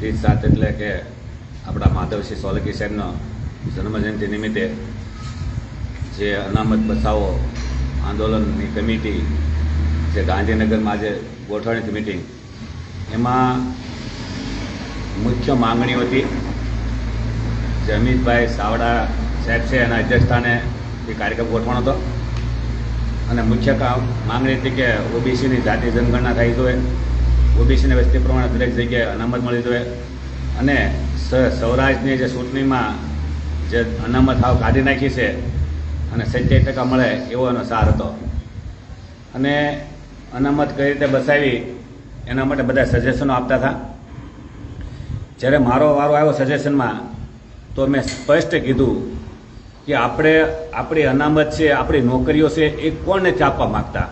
30/7 એટલે કે આપણા માધવસિંહ સોલંકી સાહેબનો જન્મજયંતિ નિમિત્તે જે અનામત બચાવો આંદોલનની કમિટી જે ગાંધીનગરમાં આજે ગોઠવણી હતી મિટિંગ, એમાં મુખ્ય માંગણીઓ હતી જે અમિતભાઈ ચાવડા સાહેબ છે એના અધ્યક્ષસ્થાને એ કાર્યક્રમ ગોઠવવાનો હતો. અને મુખ્ય માંગણી હતી કે ઓબીસીની જાતિ જનગણના થવી જોઈએ, ઓબીસીની વસ્તી પ્રમાણે દરેક જગ્યાએ અનામત મળી જોઈએ, અને સૌરાષ્ટ્રની જે ચૂંટણીમાં જે અનામત હાવ કાઢી નાખી છે અને 70% મળે એવો એનો સાર હતો. અને અનામત કઈ રીતે બચાવી એના માટે બધા સજેશનો આપતા હતા. જ્યારે મારો વારો આવ્યો સજેશનમાં તો મેં સ્પષ્ટ કીધું કે આપણે આપણી અનામત છે, આપણી નોકરીઓ છે, એ કોણ નથી આપવા માગતા.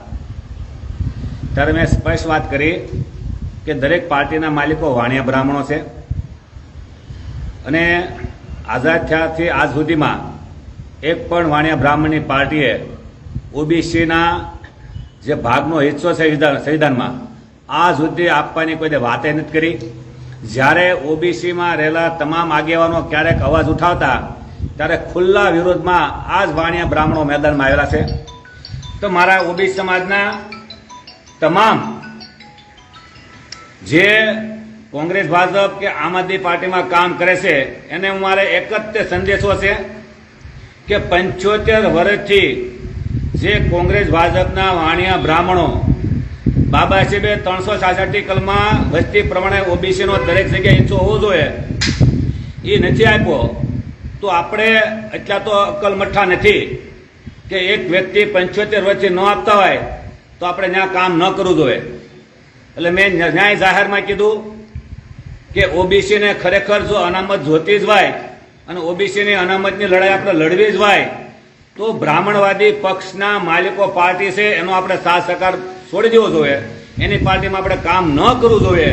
ત્યારે મેં સ્પષ્ટ વાત કરી કે દરેક પાર્ટીના માલિકો વાણિયા બ્રાહ્મણો છે અને આઝાદ થયાથી આજ સુધીમાં એક પણ વાણિયા બ્રાહ્મણની પાર્ટીએ ઓબીસીના જે ભાગનો હિસ્સો છે સંવિધાનમાં આ સુધી આપવાની કોઈ વાતે નથી કરી. જ્યારે ઓબીસીમાં રહેલા તમામ આગેવાનો ક્યારેક અવાજ ઉઠાવતા ત્યારે ખુલ્લા વિરોધમાં આ જ વાણિયા બ્રાહ્મણો મેદાનમાં આવેલા છે. તો મારા ઓબીસી સમાજના તમામ જે કોંગ્રેસ, ભાજપ કે આમ આદમી પાર્ટીમાં કામ કરે છે એને મારે એક જ તે સંદેશો છે કે 75 વર્ષથી જે કોંગ્રેસ ભાજપના વાણિયા બ્રાહ્મણો બાબા સાહેબે 366 કલમમાં વસ્તી પ્રમાણે ઓબીસીનો દરેક જગ્યાએ હિસ્સો હોવો જોઈએ એ નથી આપ્યો. તો આપણે એટલા તો અક્કલ મઠ્ઠા નથી કે એક વ્યક્તિ 75 વર્ષથી ન આપતા હોય તો આપણે ત્યાં કામ ન કરવું જોઈએ. એટલે મેં ન્યાય જાહેરમાં કીધું કે ઓબીસીને ખરેખર જો અનામત જોતી જ હોય અને ઓબીસીની અનામતની લડાઈ આપણે લડવી જ હોય તો બ્રાહ્મણવાદી પક્ષના માલિકો પાર્ટી છે એનો આપણે સાથ સહકાર છોડી દેવો જોઈએ, એની પાર્ટીમાં આપણે કામ ન કરવું જોઈએ.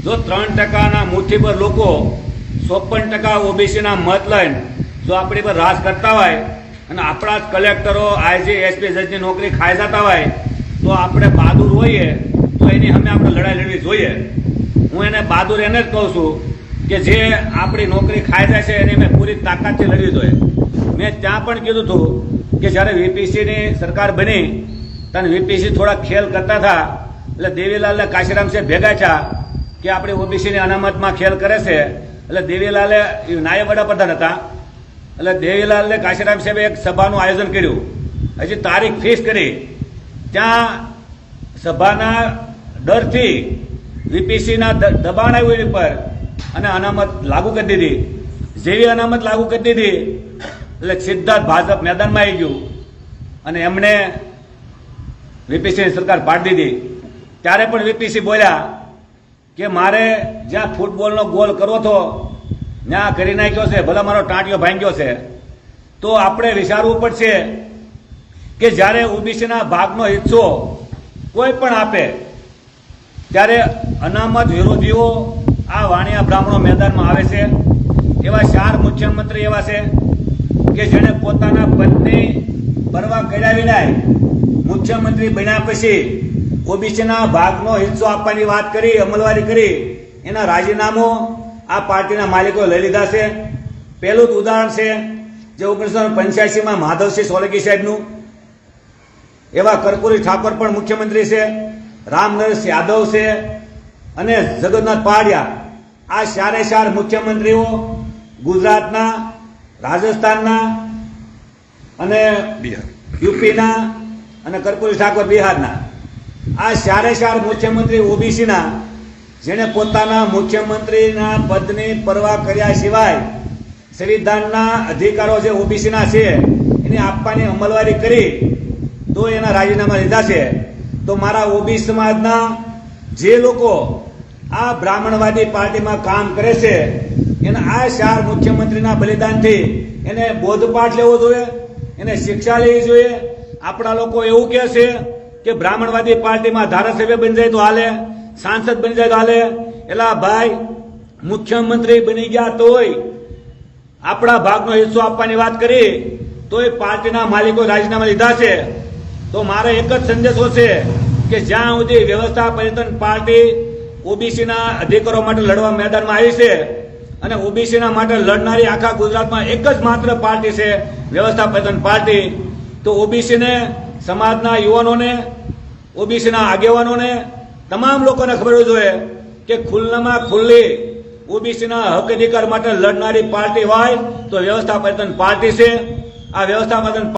જો 3%ના મુઠ્ઠીભર લોકો 54% ઓબીસીના મત લઈને જો આપણી પર રાજ કરતા હોય અને આપણા જ કલેક્ટરો, આઈજી, એસપી, જજની નોકરી ખાઈ જતા હોય તો આપણે બહાદુર હોઈએ તો એની સામે આપણે લડાઈ લડવી જોઈએ. હું એને બહાદુર એને જ કહું છું કે જે આપણી નોકરી ખાઈ જાય છે એની મેં પૂરી તાકાતથી લડવી જોઈએ. મેં ત્યાં પણ કીધું હતું કે જ્યારે વીપીસીની સરકાર બની ત્યારે વીપીસી થોડા ખેલ કરતા હતા એટલે દેવીલાલને કાશીરામ સાહેબ ભેગા થયા કે આપણી ઓબીસીની અનામતમાં ખેલ કરે છે. એટલે દેવીલાલે નાયબ વડાપ્રધાન હતા એટલે દેવીલાલને કાશીરામ સાહેબે એક સભાનું આયોજન કર્યું, હજી તારીખ ફિક્સ કરી. ત્યાં સભાના ડરથી વીપીસીના દબાણ આવ્યું એની પર અને અનામત લાગુ કરી દીધી. જેવી અનામત લાગુ કરી દીધી એટલે સીધા ભાજપ મેદાનમાં આવી ગયું અને એમણે વીપીસીની સરકાર પાડી દીધી. ત્યારે પણ વીપીસી બોલ્યા કે મારે જ્યાં ફૂટબોલનો ગોલ કરવો હતો ત્યાં કરી નાખ્યો છે, ભલા મારો ટાંટિયો ભાંગ્યો છે. તો આપણે વિચારવું પડશે કે જ્યારે ઓબીસીના ભાગનો હિસ્સો કોઈ પણ આપે ત્યારે અનામત વિરોધીઓ આ વાણિયા બ્રાહ્મણો મેદાનમાં આવે છે. એવા 4 મુખ્યમંત્રી એવા છે કે જેણે પોતાના પદની પરવા કર્યા વિના મુખ્યમંત્રી બન્યા પછી ઓબીસીના ભાગનો હિસ્સો આપવાની વાત કરી, અમલવારી કરી, એના રાજીનામું આ પાર્ટીના માલિકોએ લઈ લીધા છે. પહેલું જ ઉદાહરણ છે જે 1985માં માધવસિંહ સોલંકી સાહેબનું. એવા કર્પૂરી ઠાકોર પણ મુખ્યમંત્રી છે, રામનરેશ યાદવ છે અને જગન્નાથ પહાડિયા. આ 4 મુખ્યમંત્રીઓ ગુજરાતના, રાજસ્થાનના અને યુપીના અને કર્પૂરી ઠાકોર બિહારના. આ 4 મુખ્યમંત્રી ઓબીસીના જેણે પોતાના મુખ્યમંત્રીના પદની પરવા કર્યા સિવાય સંવિધાનના અધિકારો જે ઓબીસીના છે એની આપવાની અમલવારી કરી તો એના રાજીનામા લીધા છે. તો મારા ઓબીસી સમાજના જે લોકો આ બ્રાહ્મણવાદી પાર્ટીમાં કામ કરે છે એના આ 4 મુખ્યમંત્રીના બલિદાનથી એને બોધપાઠ લેવો જોઈએ, એને શિક્ષા લેવી જોઈએ. આપણા લોકો એવું કહે છે કે બ્રાહ્મણવાદી પાર્ટીમાં ધારાસભ્ય બની જાય તો હાલે, સાંસદ બની જાય તો હાલે. એલા ભાઈ, મુખ્યમંત્રી બની ગયા તોય આપણા ભાગનો હિસ્સો આપવાની વાત કરી તોય પાર્ટીના માલિકો રાજીનામા લીધા છે. તો મારે એક જ સંદેશો છે કે જ્યાં સુધી વ્યવસ્થા પરિવર્તન પાર્ટી ઓબીસીના અધિકારો માટે લડવા મેદાનમાં આવી છે અને ઓબીસીના માટે લડનારી આખા ગુજરાતમાં એક જ માત્ર પાર્ટી છે, વ્યવસ્થાપન પાર્ટી. તો ઓબીસીને, સમાજના યુવાનોને, ઓબીસીના આગેવાનોને, તમામ લોકોને ખબર હોવી જોઈએ કે ખુલ્લામાં ખુલ્લી ઓબીસીના હક અધિકાર માટે લડનારી પાર્ટી હોય તો વ્યવસ્થાપન પાર્ટી છે. આ વ્યવસ્થાપન